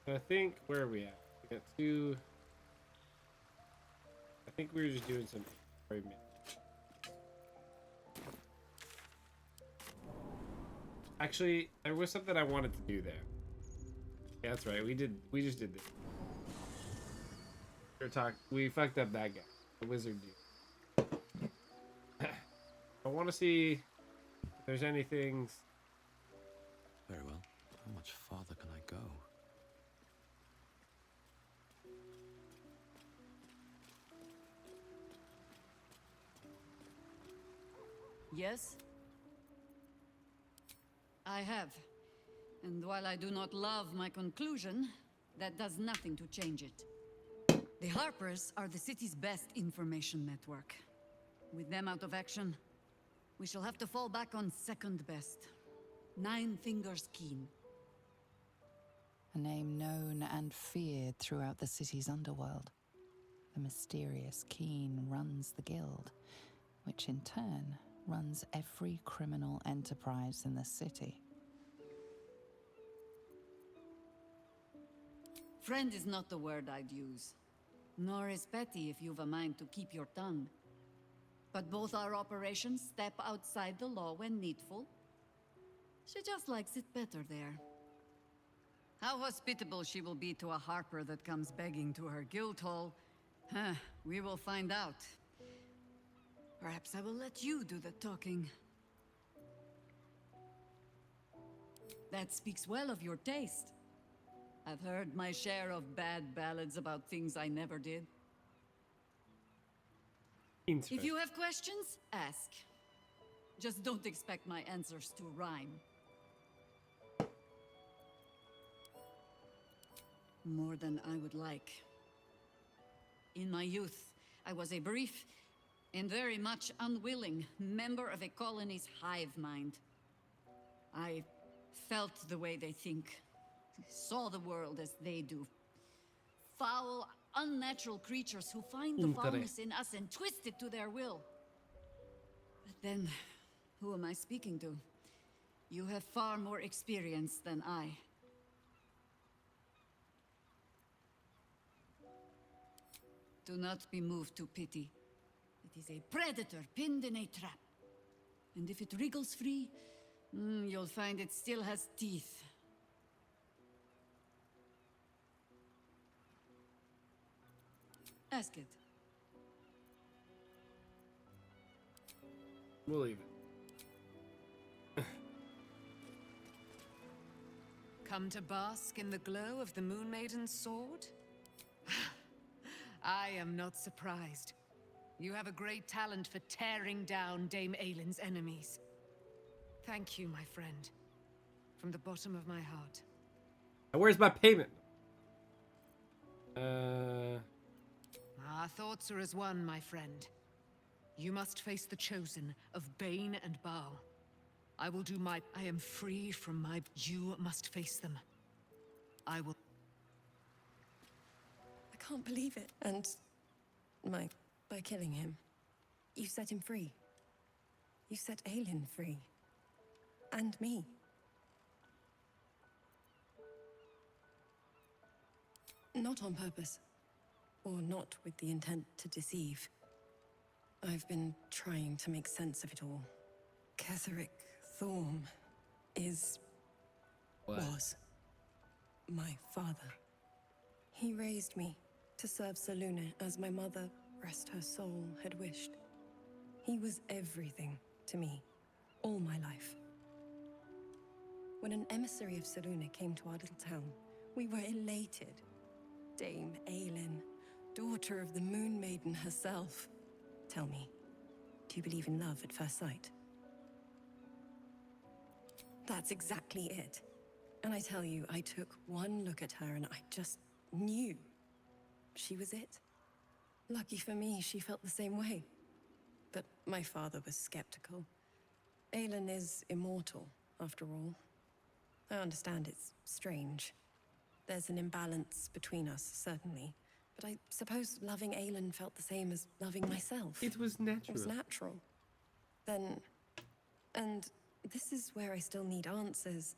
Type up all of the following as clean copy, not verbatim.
I think, where are we at? We got two. I think we were just doing some inventory. Actually, there was something I wanted to do there. Yeah, that's right. We just did this. We fucked up that guy. The wizard dude. I want to see if there's anything. Very well. How much farther can I go? Yes? I have. And while I do not love my conclusion, that does nothing to change it. The Harpers are the city's best information network. With them out of action, we shall have to fall back on second best. Nine Fingers Keen. A name known and feared throughout the city's underworld. The mysterious Keen runs the guild, which in turn runs every criminal enterprise in the city. Friend is not the word I'd use. Nor is petty if you've a mind to keep your tongue. But both our operations step outside the law when needful. She just likes it better there. How hospitable she will be to a harper that comes begging to her guild hall, we will find out. Perhaps I will let you do the talking. That speaks well of your taste. I've heard my share of bad ballads about things I never did. If you have questions, ask. Just don't expect my answers to rhyme. More than I would like. In my youth, I was a brief and very much unwilling member of a colony's hive mind. I felt the way they think, saw the world as they do. Foul, unnatural creatures who find the foulness in us and twist it to their will. But then, who am I speaking to? You have far more experience than I. Do not be moved to pity. It is a predator pinned in a trap. And if it wriggles free, you'll find it still has teeth. Ask it. We'll leave it. Come to bask in the glow of the Moon Maiden's sword? I am not surprised. You have a great talent for tearing down Dame Aylin's enemies. Thank you, my friend. From the bottom of my heart. Where's my payment? Our thoughts are as one, my friend. You must face the chosen of Bane and Baal. I will do my... I am free from my... You must face them. I will... I can't believe it. And... by killing him, you set him free. You set Aylin free. And me. Not on purpose. Or not with the intent to deceive. I've been trying to make sense of it all. Ketheric Thorm is... was my father. He raised me to serve Selûne as my mother, rest her soul, had wished. He was everything to me, all my life. When an emissary of Selûne came to our little town, we were elated. Dame Aylin, daughter of the Moon Maiden herself. Tell me, do you believe in love at first sight? That's exactly it. And I tell you, I took one look at her and I just knew she was it. Lucky for me, she felt the same way. But my father was skeptical. Aylin is immortal, after all. I understand it's strange. There's an imbalance between us, certainly. But I suppose loving Aylin felt the same as loving myself. It was natural. It was natural. Then... And this is where I still need answers.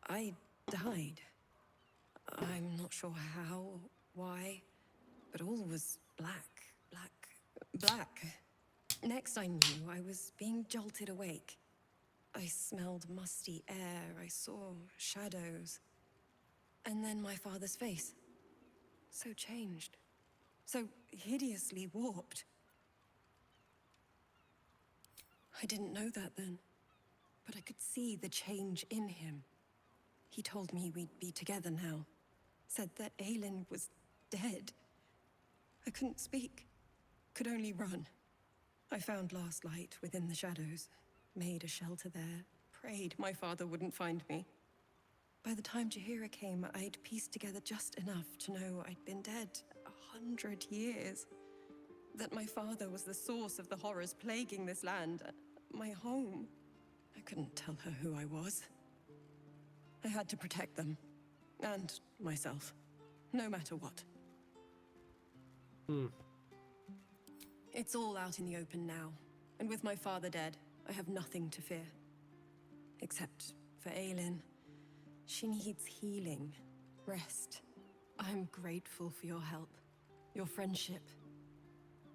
I died. I'm not sure how, why, but all was black, black, black. Next I knew, I was being jolted awake. I smelled musty air, I saw shadows. And then my father's face. So changed. So hideously warped. I didn't know that then, but I could see the change in him. He told me we'd be together now. Said that Aelin was dead. I couldn't speak. Could only run. I found last light within the shadows. Made a shelter there. Prayed my father wouldn't find me. By the time Jaheira came, I'd pieced together just enough to know I'd been dead 100 years. That my father was the source of the horrors plaguing this land. My home. I couldn't tell her who I was. I had to protect them. And myself. No matter what. It's all out in the open now. And with my father dead, I have nothing to fear. Except for Aelin. She needs healing. Rest. I'm grateful for your help. Your friendship.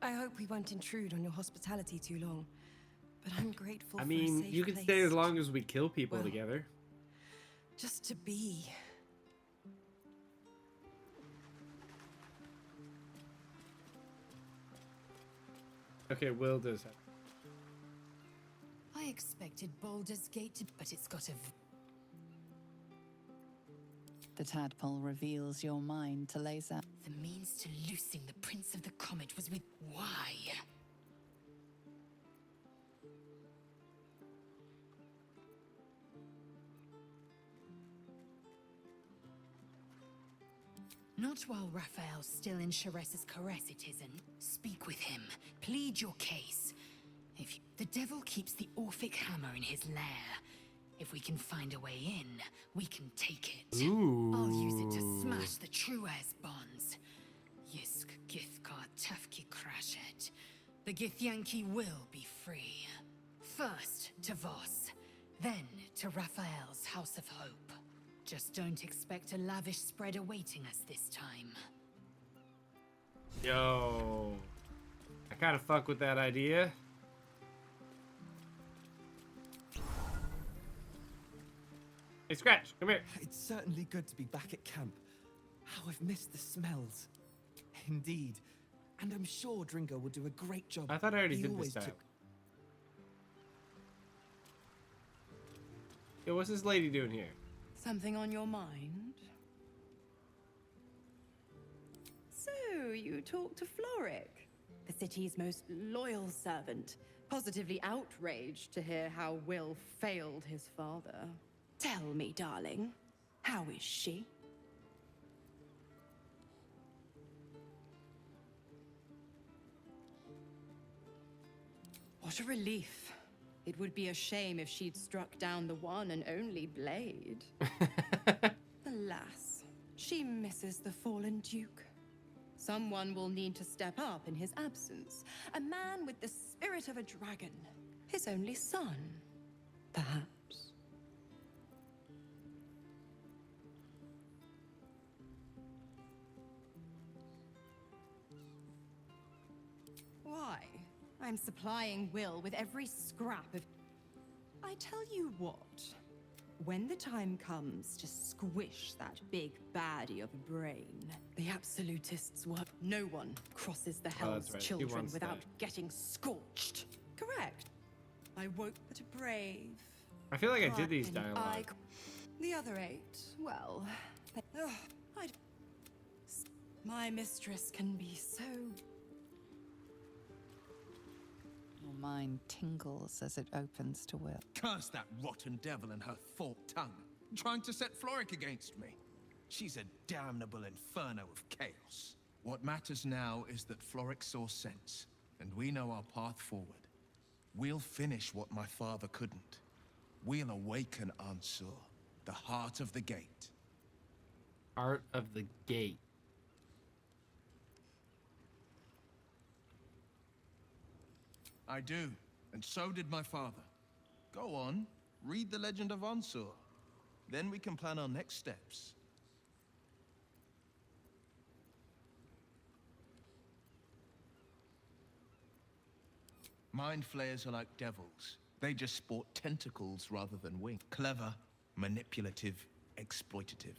I hope we won't intrude on your hospitality too long. But I'm grateful I for a mean, safe you can place stay as to- long as we kill people well, together. just to be. Okay, Will does that. I expected Baldur's Gate to, but it's got a The tadpole reveals your mind to Laser. The means to loosing the Prince of the Comet was with why? Not while Raphael's still in Sharesa's caress, it isn't. Speak with him. Plead your case. The devil keeps the Orphic hammer in his lair. If we can find a way in, we can take it. Ooh. I'll use it to smash the Truaz bonds. Yisk Githkar Tafki Crashet. The Githyanki will be free. First to Voss, then to Raphael's House of Hope. Just don't expect a lavish spread awaiting us this time. Yo. I kind of fuck with that idea. Hey, Scratch, come here. It's certainly good to be back at camp. How I've missed the smells. Indeed. And I'm sure Dringo will do a great job. I thought I already He did always this time. took- Yo, what's this lady doing here? Something on your mind? So, you talked to Floric, the city's most loyal servant, positively outraged to hear how Will failed his father. Tell me, darling, how is she? What a relief. It would be a shame if she'd struck down the one and only blade. Alas, she misses the fallen Duke. Someone will need to step up in his absence. A man with the spirit of a dragon. His only son, perhaps. Why? I'm supplying Will with every scrap of... I tell you what. When the time comes to squish that big baddie of a brain, the absolutists work. No one crosses the Oh, Hell's that's right. She Children wants without that. getting scorched. Correct. I won't but a brave. I feel like I did these hardened dialogue. The other 8, well, my mistress can be so... Your mind tingles as it opens to Will. Curse that rotten devil and her forked tongue, trying to set Floric against me. She's a damnable inferno of chaos. What matters now is that Floric saw sense, and we know our path forward. We'll finish what my father couldn't. We'll awaken Ansur, the heart of the gate. Art of the Gate. I do, and so did my father. Go on, read the legend of Ansur. Then we can plan our next steps. Mind flayers are like devils. They just sport tentacles rather than wings. Clever, manipulative, exploitative.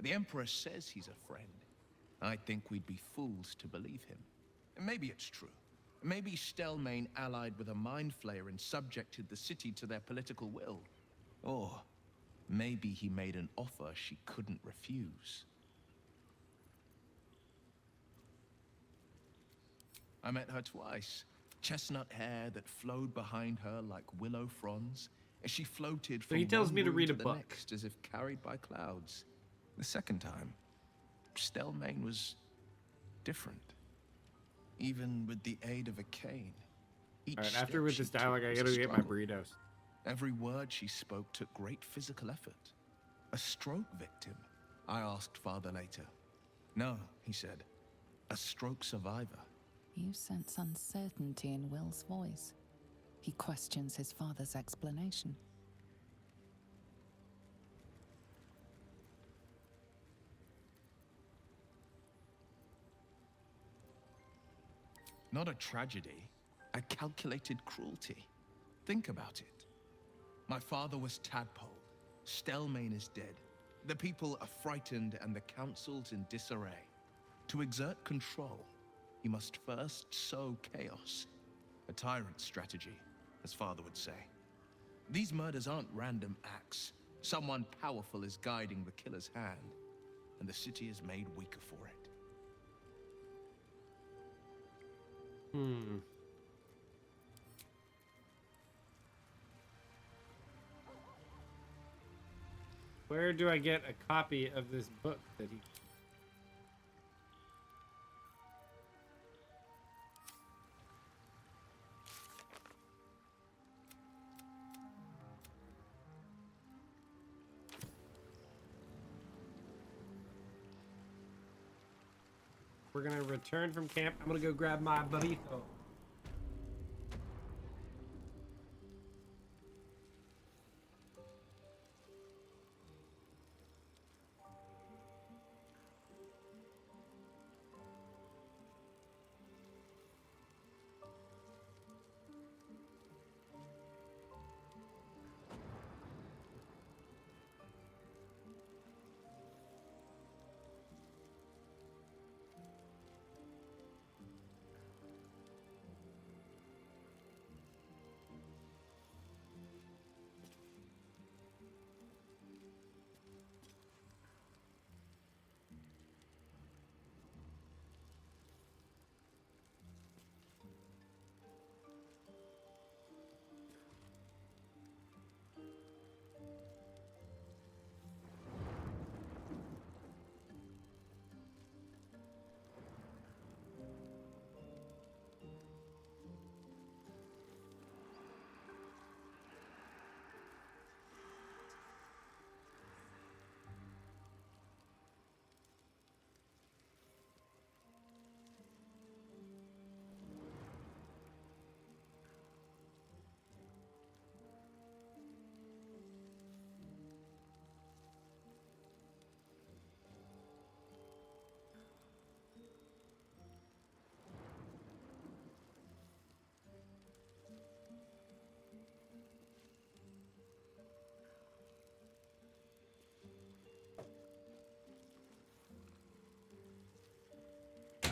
The Emperor says he's a friend. I think we'd be fools to believe him. And maybe it's true. Maybe Stelmane allied with a mind flayer and subjected the city to their political will. Or maybe he made an offer she couldn't refuse. I met her twice. Chestnut hair that flowed behind her like willow fronds as she floated from he tells one me to room read a the book. next as if carried by clouds. The second time, Stelmane was different. Even with the aid of a cane. Each Alright, step after with she this dialogue, took I was a gotta get my struggle. burritos. Every word she spoke took great physical effort. A stroke victim? I asked Father later. No, he said. A stroke survivor. You sense uncertainty in Will's voice. He questions his father's explanation. Not a tragedy, a calculated cruelty. Think about it. My father was tadpole. Stelmane is dead. The people are frightened and the council's in disarray. To exert control, he must first sow chaos. A tyrant's strategy, as father would say. These murders aren't random acts. Someone powerful is guiding the killer's hand, and the city is made weaker for it. Where do I get a copy of this book that he... We're gonna return from camp. I'm gonna go grab my burrito.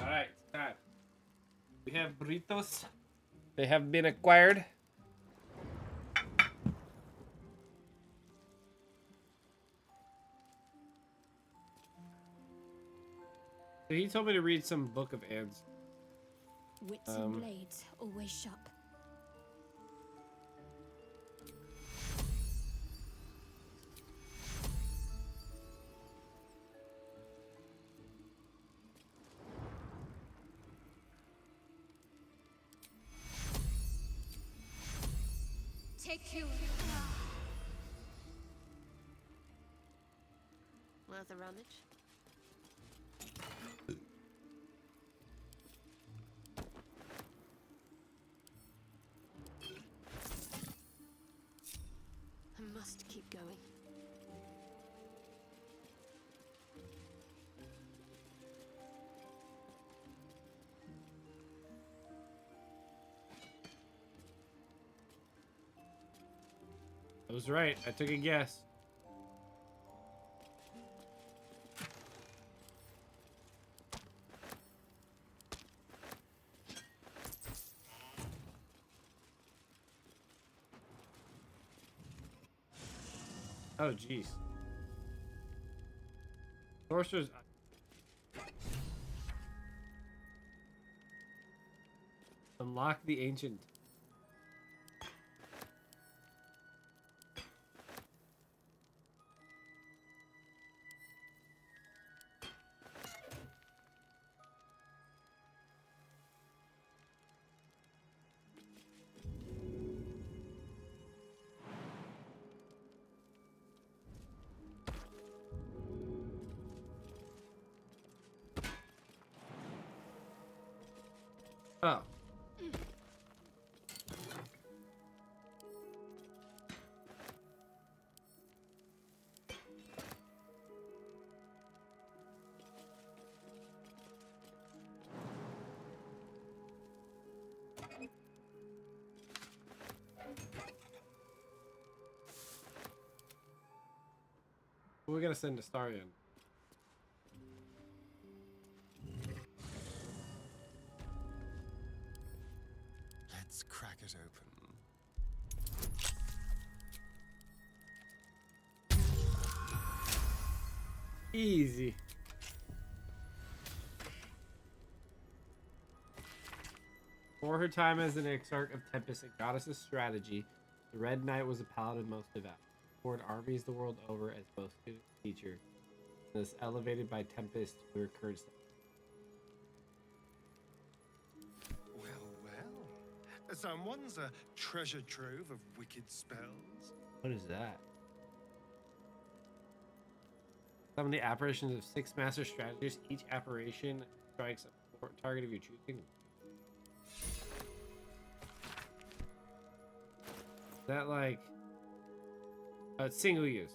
Alright, time. We have burritos. They have been acquired. So he told me to read some Book of Anne's. Wits and blades always sharp. Take you. Worth a rummage? I must keep going. I was right. I took a guess. Oh, jeez. Sorcerer's... Unlock the ancient. Oh. We're gonna send Astarion. Let's crack it open. Easy. For her time as an exarch of Tempest and goddess of strategy, the Red Knight was a paladin most devout. Poured armies the world over as both student and teacher. Thus elevated by Tempest to her current status. Well. Someone's a treasure trove of wicked spells. What is that? Summon the apparitions of 6 master strategists. Each apparition strikes a target of your choosing. Is that like a single use?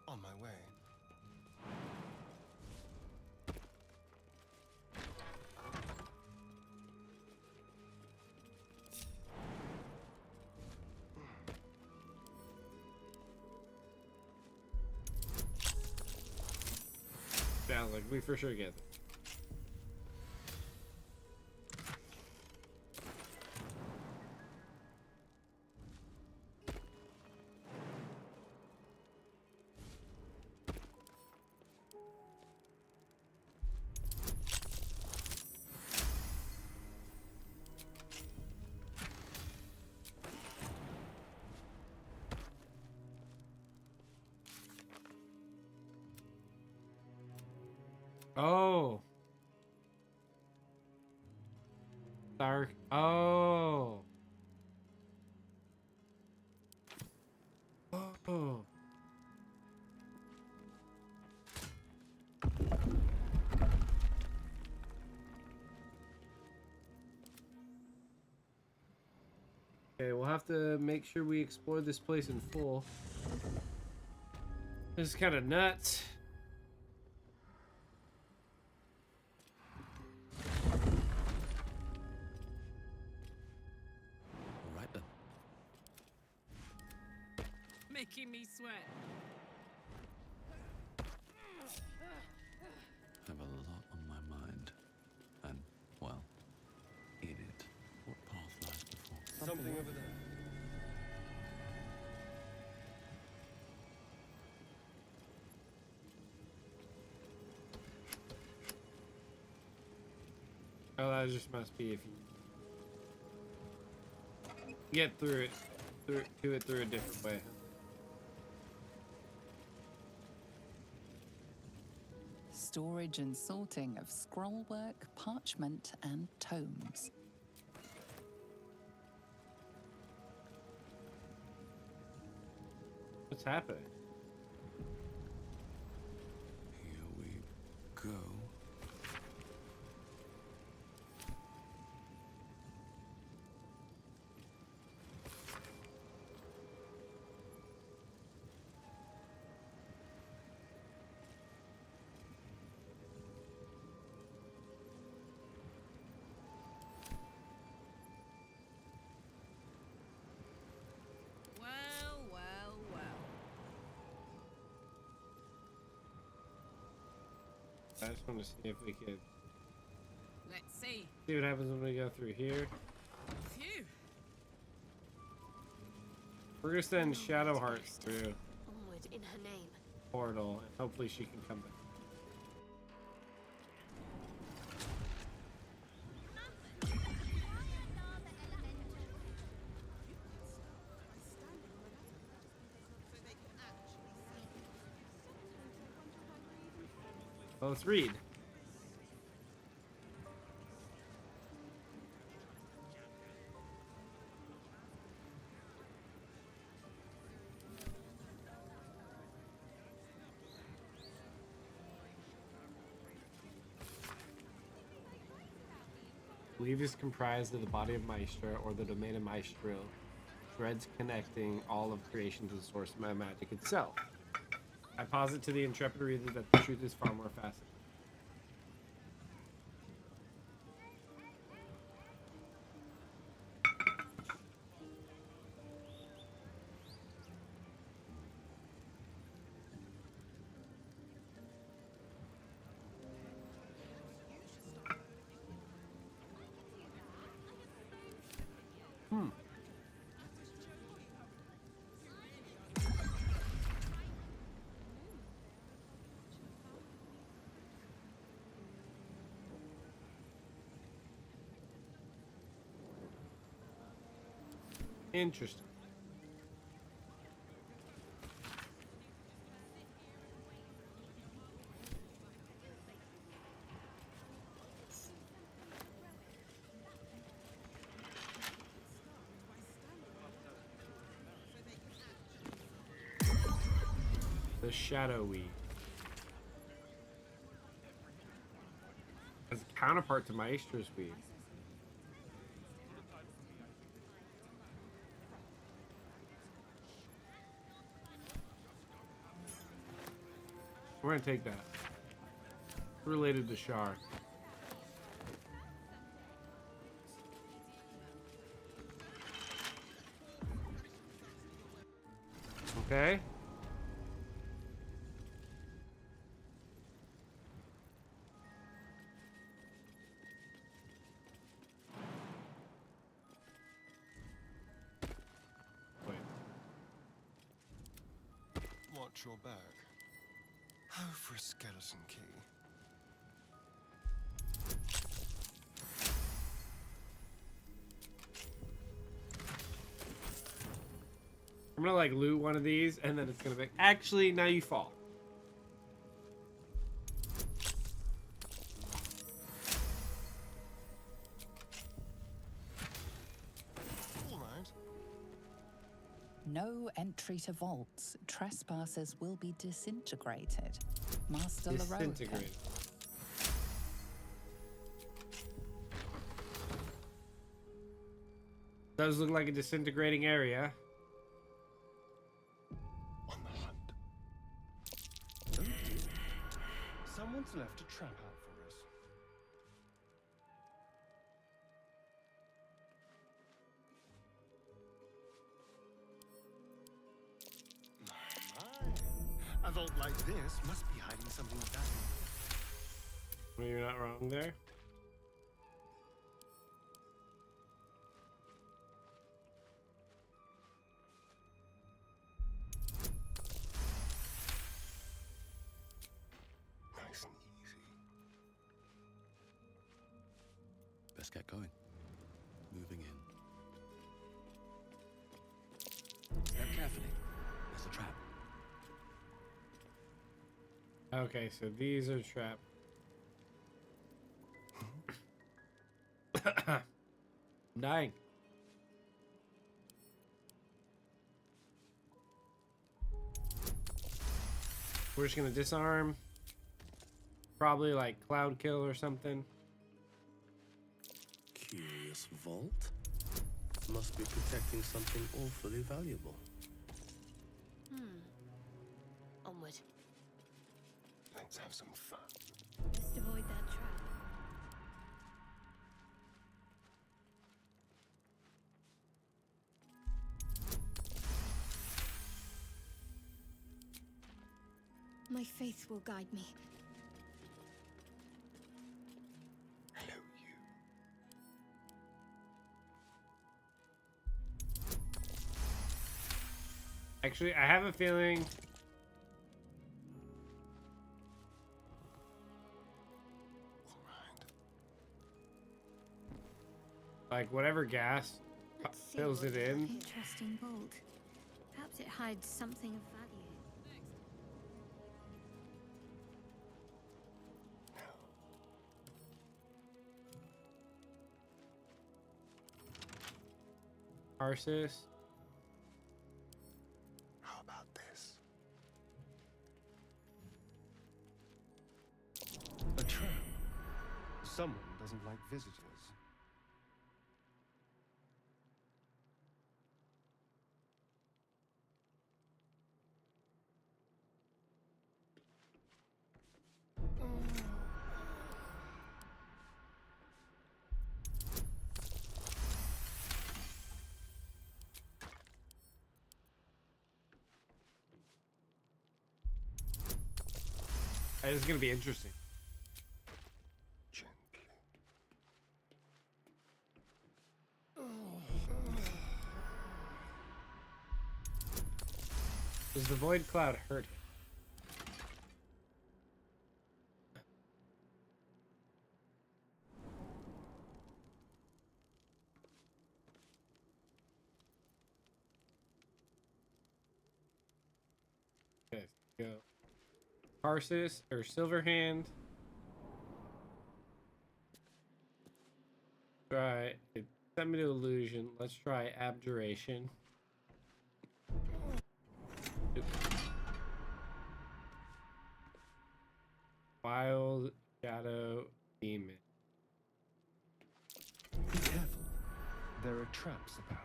On my way. Sounds like we for sure get it. Oh. Dark. Oh. Oh. Okay, we'll have to make sure we explore this place in full. This is kind of nuts. Making me sweat. I have a lot on my mind. And, well, in it. What path lies before? Something over there. Oh, that just must be if you get through it, through a different way. Storage and sorting of scrollwork, parchment, and tomes. What's happening? Here we go. Well, well, well. I just want to see if we could Let's see. see what happens when we go through here. Phew. We're gonna send Shadowheart through Onward in her name. portal, and hopefully she can come back. Well, let's read. Weave is comprised of the body of Maestra or the domain of Maestro, threads connecting all of creation to the source of my magic itself. I posit to the intrepid reader that the truth is far more fascinating. Interesting. The Shadow Weave. As a counterpart to Maestra's Weave. We're gonna take that. Related to Shar. Okay. Wait. Watch your back. Oh, for a skeleton key. I'm gonna like loot one of these and then it's gonna be actually now you fall. All right. No entry to vaults. Trespassers will be disintegrated. Master Laroca. Disintegrate. Does look like a disintegrating area. On the hunt. Oh dear. Someone's left a trap out for us. My. A vault like this must be hiding something valuable. Well, you're not wrong there. Nice and easy. Best get going. Moving in. Step carefully. There's a trap. Okay, so these are trapped. I'm dying. We're just gonna disarm. Probably like cloud kill or something. Curious vault? Must be protecting something awfully valuable. Onward. Let's have some fun. Best avoid that trap. My faith will guide me. Hello, you. Actually, I have a feeling. Like whatever gas Let's see fills what it this in. interesting vault. Perhaps it hides something of value. Arsis. How about this? A trap. Someone doesn't like visitors. This is gonna be interesting. Gently. Does the void cloud hurt him? Okay, go. Arsis or Silverhand. Try it. Sent me to illusion. Let's try abjuration. Oops. Wild shadow demon. Be careful. There are traps about.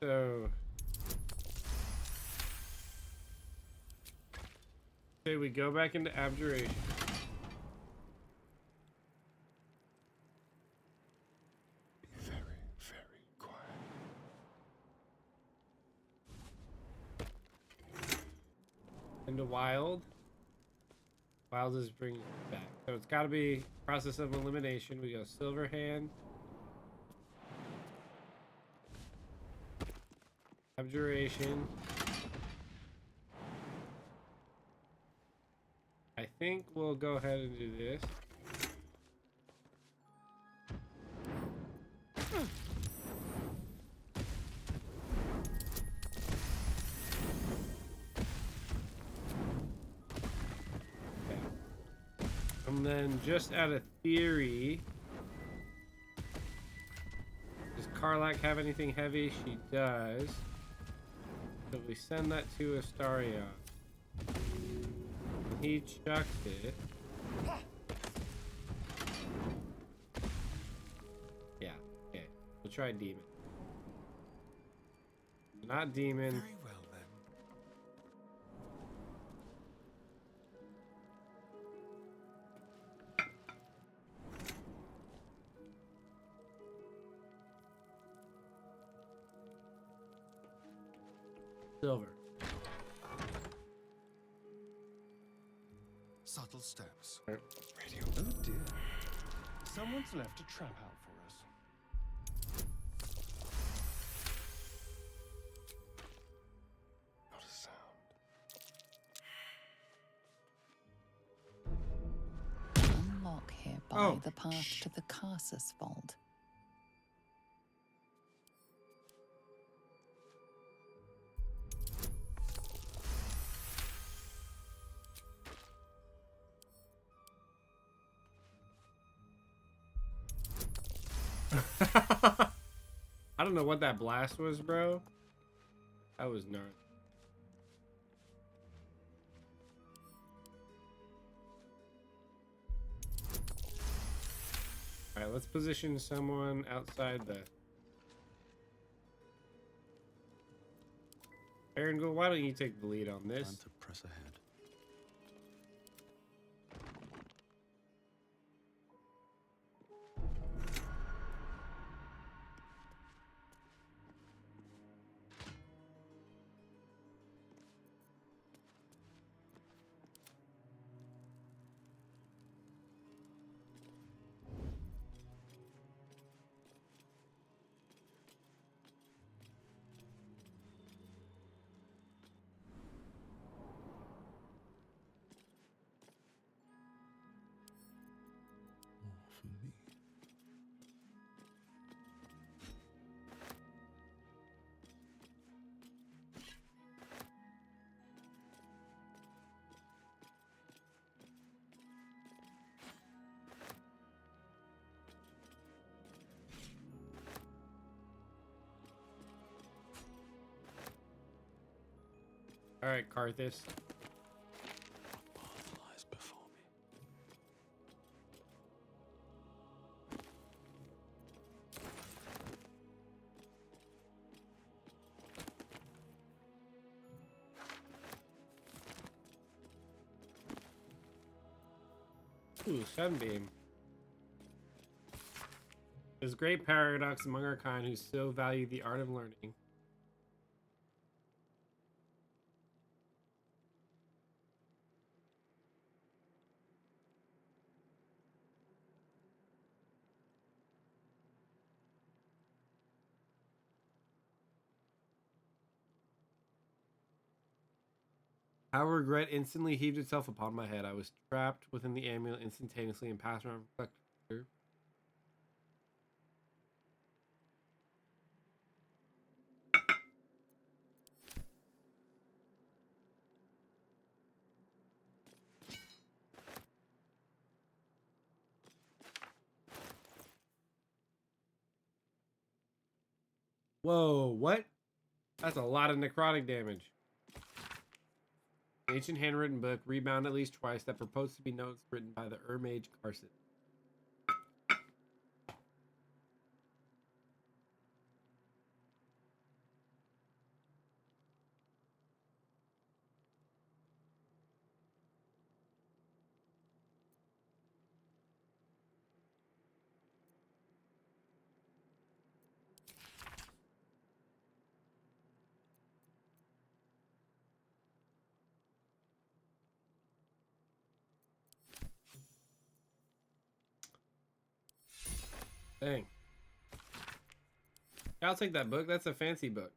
So, okay, we go back into abjuration. Be very, very quiet. Into wild. Wild is bringing it back. So it's got to be process of elimination. We go Silverhand. Abjuration. I think we'll go ahead and do this. Okay. And then just out of theory, does Karlak have anything heavy? She does. So we send that to Astarion. He chucks it. Yeah, okay. We'll try demon. Not demon. Very well then. Silver. Subtle steps. Right. Radio. Oh dear. Someone's left a trap out for us. Not a sound. Unlock hereby Oh, the path to the Carsus Vault. I don't know what that blast was, bro. That was gnarly. Alright, let's position someone outside the... Erangel, why don't you take the lead on this? Time to press ahead. More for me. Alright, Karthus. What path lies before me? Ooh, Sunbeam. There's great paradox among our kind who so value the art of learning. How regret instantly heaved itself upon my head. I was trapped within the amulet instantaneously and passed around reflector. Whoa, what? That's a lot of necrotic damage. Ancient handwritten book, rebound at least twice, that purports to be notes written by the Mage Carson. Dang. Yeah, I'll take that book. That's a fancy book.